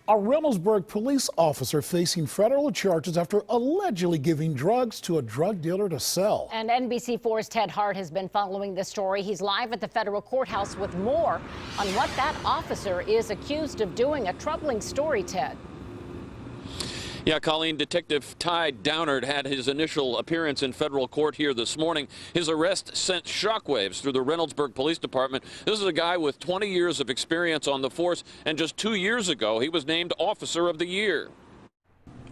A Reynoldsburg police officer facing federal charges after allegedly giving drugs to a drug dealer to sell. And NBC4's Ted Hart has been following this story. He's live at the federal courthouse with more on what that officer is accused of doing. A troubling story, Ted. Yeah, Colleen, Detective Ty Downard had his initial appearance in federal court here this morning. His arrest sent shockwaves through the Reynoldsburg Police Department. This is a guy with 20 years of experience on the force, and just 2 years ago, he was named Officer of the Year.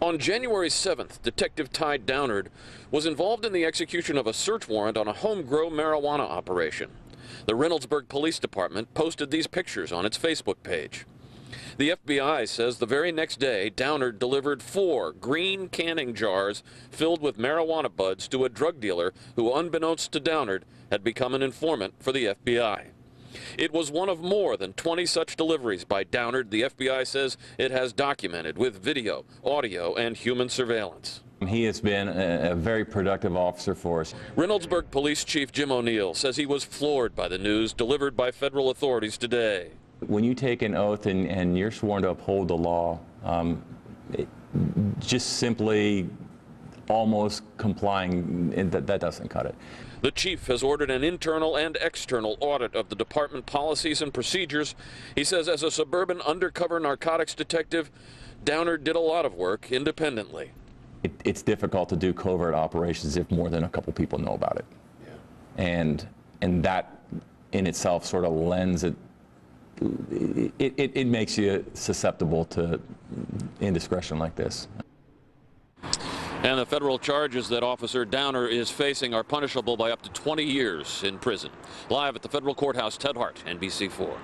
On January 7th, Detective Ty Downard was involved in the execution of a search warrant on a home-grown marijuana operation. The Reynoldsburg Police Department posted these pictures on its Facebook page. The FBI says the very next day, Downard delivered 4 green canning jars filled with marijuana buds to a drug dealer who, unbeknownst to Downard, had become an informant for the FBI. It was one of more than 20 such deliveries by Downard the FBI says it has documented with video, audio, and human surveillance. He has been a very productive officer for us. Reynoldsburg Police Chief Jim O'Neill says he was floored by the news delivered by federal authorities today. When you take an oath and you're sworn to uphold the law, just simply almost complying, that doesn't cut it. The chief has ordered an internal and external audit of the department policies and procedures. He says as a suburban undercover narcotics detective, Downard did a lot of work independently. It's difficult to do covert operations if more than a couple people know about it. Yeah. And that in itself sort of lends it. It makes you susceptible to indiscretion like this. And the federal charges that Officer Downard is facing are punishable by up to 20 years in prison. Live at the federal courthouse, Ted Hart, NBC4.